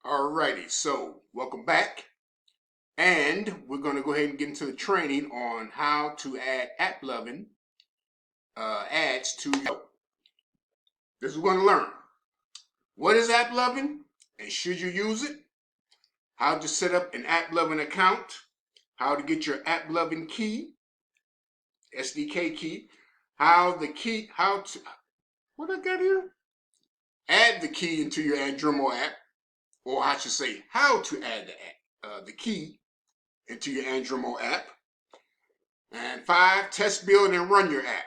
Alrighty, so welcome back, and we're going to go ahead and get into the training on how to add AppLovin ads to your. This is what we're going to learn. What is AppLovin and should you use it? How to set up an AppLovin account, how to get your AppLovin key, SDK key, what I got here? Add the key into your Andromo app. Or I should say, how to add the key into your Andromo app. And 5, test, build, and run your app.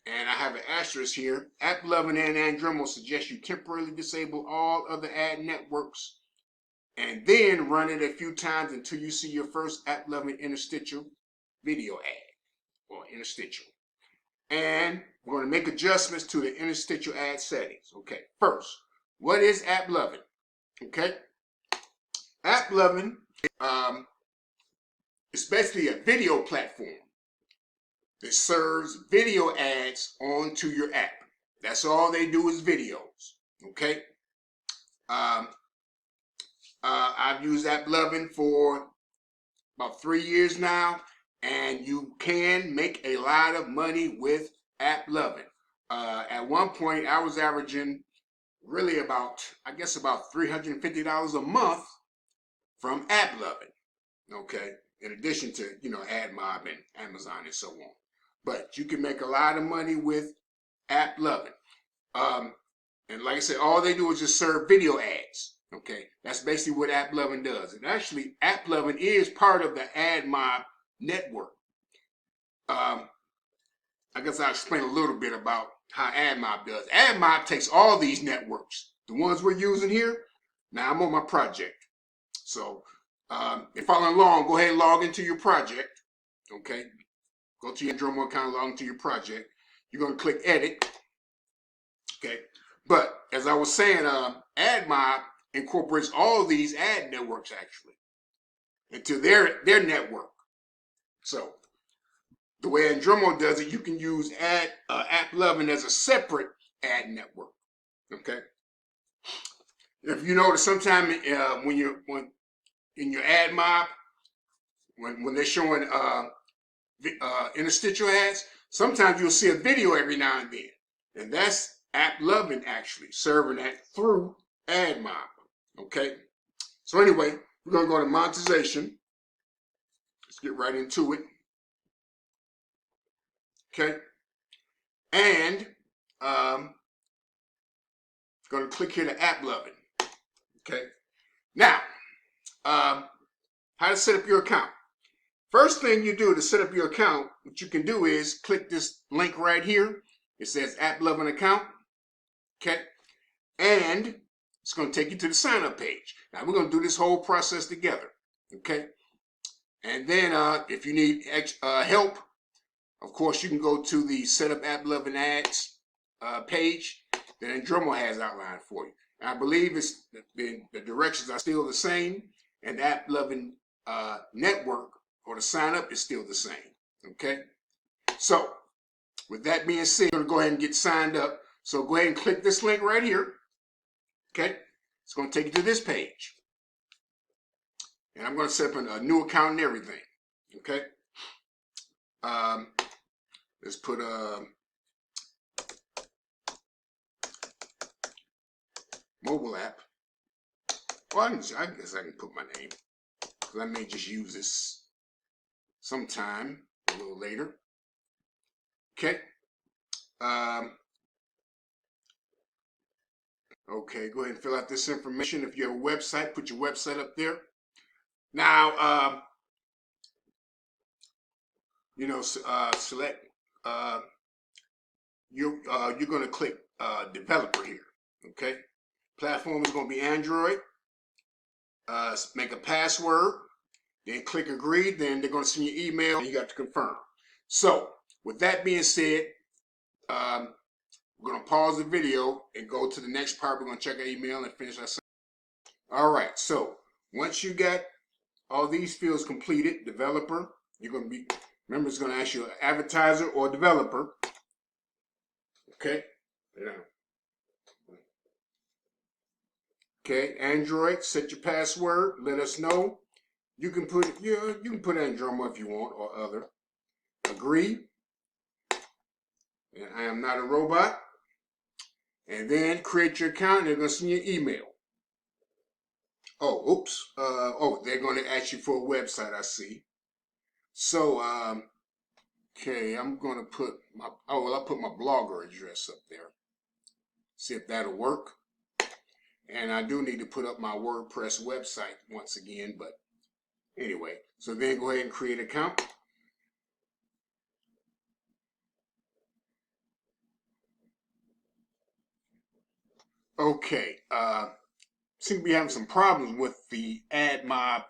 And I have an asterisk here. AppLovin and Andromo suggest you temporarily disable all other ad networks and then run it a few times until you see your first AppLovin interstitial video ad or interstitial. And we're going to make adjustments to the interstitial ad settings. Okay, first, what is AppLovin? Okay, AppLovin is basically a video platform that serves video ads onto your app. That's all they do is videos. Okay, I've used AppLovin for about 3 years now, and you can make a lot of money with AppLovin. At one point, I was averaging really about $350 a month from AppLovin, okay? In addition to, AdMob and Amazon and so on. But you can make a lot of money with AppLovin. And like I said, all they do is just serve video ads, okay? That's basically what AppLovin does. And actually, AppLovin is part of the AdMob network. I guess I'll explain a little bit about how AdMob does. AdMob takes all these networks, the ones we're using here. Now I'm on my project. So if you're following along, go ahead and log into your project. Okay. Go to your Andromo account, log into your project. You're going to click edit. Okay. But as I was saying, AdMob incorporates all these ad networks actually into their network. So the way Andromo does it, you can use AppLovin as a separate ad network. Okay. If you notice, sometimes when in your AdMob, when they're showing interstitial ads, sometimes you'll see a video every now and then, and that's AppLovin actually serving that through AdMob. Okay. So anyway, we're gonna go to monetization. Let's get right into it. Okay, and going to click here to AppLovin. Okay, now how to set up your account. First thing you do to set up your account, what you can do is click this link right here. It says AppLovin account. Okay, and it's going to take you to the sign up page. Now we're going to do this whole process together. Okay, and then if you need help, of course, you can go to the Setup AppLovin Ads page that Andromo has outlined for you. And I believe the directions are still the same, and the AppLovin network or the sign up is still the same. Okay? So, with that being said, I'm going to go ahead and get signed up. So go ahead and click this link right here. Okay? It's going to take you to this page. And I'm going to set up a new account and everything. Okay? Let's put Mogul app. Well, I guess I can put my name, because I may just use this sometime a little later. Okay. Okay, go ahead and fill out this information. If you have a website, put your website up there. Now, select. You're going to click developer here. Okay, platform is going to be Android. Make a password, then click agree. Then they're going to send you an email, and you got to confirm. So with that being said, we're going to pause the video and go to the next part. We're going to check our email and finish our session. All right, so once you got all these fields completed, developer, you're going to be, remember, it's going to ask you advertiser or developer. Okay. Yeah. Okay, Android, set your password. Let us know. You can put you can put Andromo if you want or other. Agree. And I am not a robot. And then create your account. And they're gonna send you an email. Oh, oops. They're gonna ask you for a website. I see. So, okay, I'm gonna put my I'll put my blogger address up there. See if that'll work. And I do need to put up my WordPress website once again, but anyway. So then go ahead and create an account. Okay, seem to be having some problems with the ad mob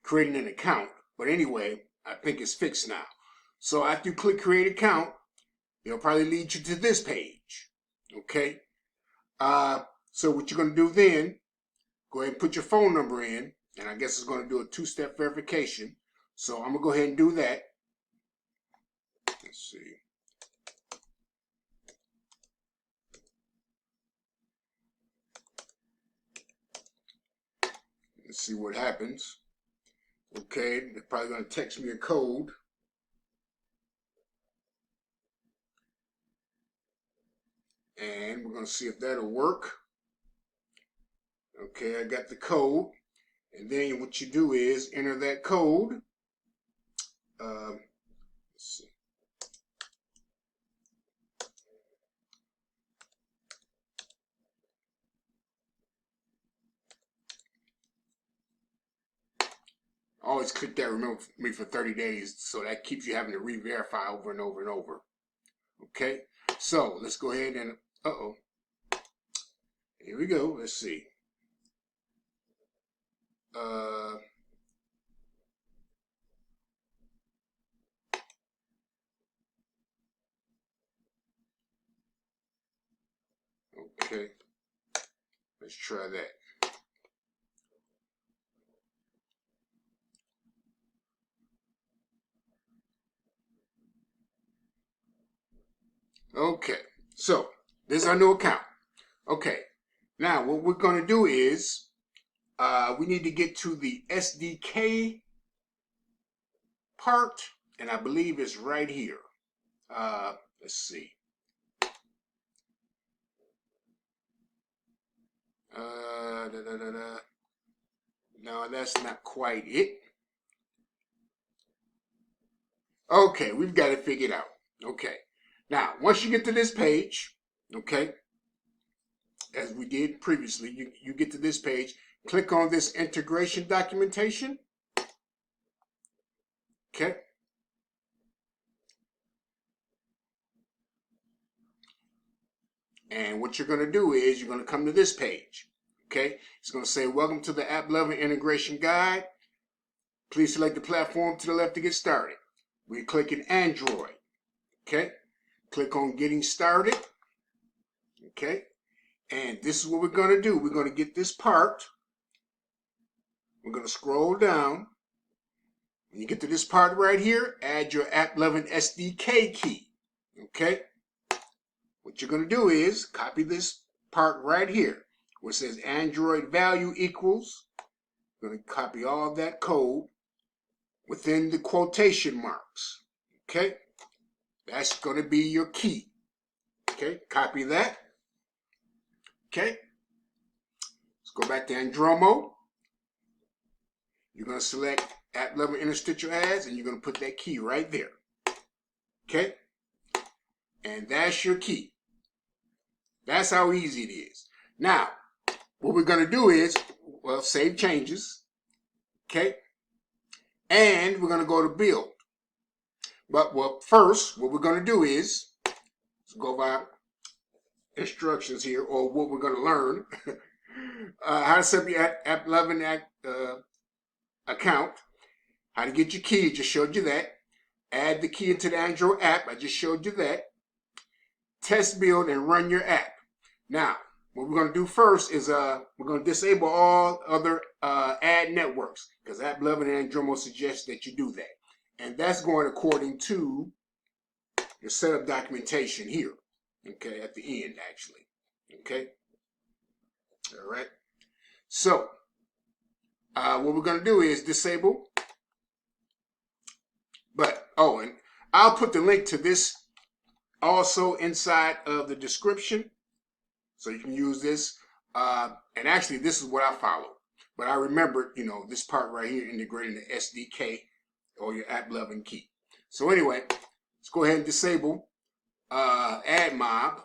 creating an account, but anyway, I think it's fixed now. So after you click create account, it'll probably lead you to this page. Okay, so what you're going to do then, go ahead and put your phone number in, and I guess it's going to do a two-step verification. So I'm going to go ahead and do that. Let's see. Let's see what happens. Okay, they're probably going to text me a code. And we're going to see if that'll work. Okay, I got the code. And then what you do is enter that code. Let's see. Always click that remember me for 30 days, so that keeps you having to re-verify over and over and over. Okay, so let's go ahead and, here we go. Let's see. Okay, let's try that. Okay, so this is our new account. Okay, now what we're going to do is we need to get to the SDK part, and I believe it's right here. Let's see. No, that's not quite it. Okay, we've got it figured out. Okay, now once you get to this page, okay, as we did previously, you get to this page, click on this integration documentation. Okay. And what you're going to do is you're going to come to this page. Okay. It's going to say, welcome to the AppLovin Integration Guide. Please select the platform to the left to get started. We're clicking Android. Okay. Click on Getting Started. Okay. And this is what we're going to do. We're going to get this part. We're going to scroll down. When you get to this part right here, add your AppLovin SDK key. Okay. What you're going to do is copy this part right here where it says Android value equals. You're going to copy all of that code within the quotation marks. Okay. That's going to be your key. Okay. Copy that. Okay. Let's go back to Andromo. You're going to select AppLovin Interstitial Ads and you're going to put that key right there. Okay. And that's your key. That's how easy it is. Now, what we're going to do is, well, save changes. Okay. And we're going to go to build. But well, first, what we're going to do is, let's go by instructions here, or what we're going to learn. How to set up your AppLovin account. How to get your key, I just showed you that. Add the key into the Android app, I just showed you that. Test, build, and run your app. Now, what we're going to do first is we're going to disable all other ad networks, because AppLovin and Andromo suggests that you do that. And that's going according to your setup documentation here. Okay, at the end, actually. Okay. All right. So what we're going to do is disable. But, oh, and I'll put the link to this also inside of the description, so you can use this. And actually, this is what I follow. But I remember, you know, this part right here, integrating the SDK or your AppLovin key. So anyway, let's go ahead and disable Ad Mob.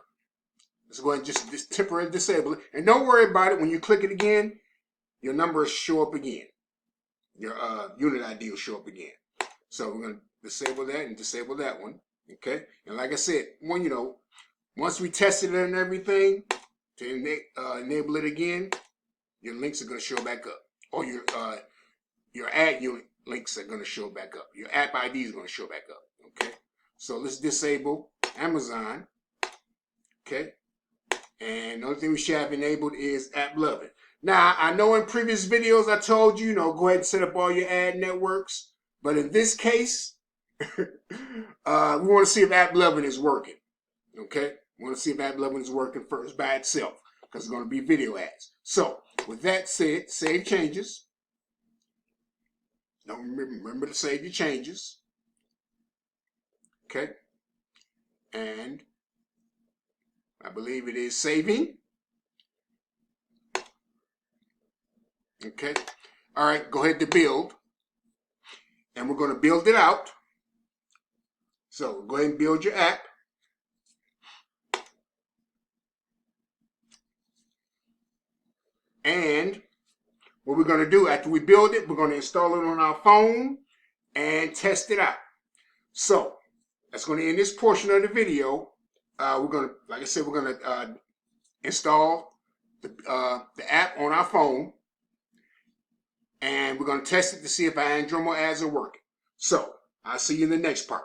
Let's go ahead and just temporarily disable it. And don't worry about it. When you click it again, your numbers show up again. Your unit ID will show up again. So we're going to disable that and disable that one. Okay. And like I said, you know, once we tested it and everything, to enable it again, your links are going to show back up. Or your ad unit links are going to show back up. Your app ID is going to show back up. Okay. So let's disable Amazon. Okay. And the only thing we should have enabled is AppLovin. Now, I know in previous videos I told you, go ahead and set up all your ad networks. But in this case, we want to see if AppLovin is working. Okay? We want to see if AppLovin is working first by itself, because it's going to be video ads. So, with that said, save changes. Don't remember to save your changes. Okay? And I believe it is saving. Okay? All right, go ahead to build. And we're going to build it out. So go ahead and build your app. And what we're going to do after we build it, we're going to install it on our phone and test it out. So that's going to end this portion of the video. We're going to, like I said, we're going to install the app on our phone. And we're going to test it to see if our Andromo ads are working. So I'll see you in the next part.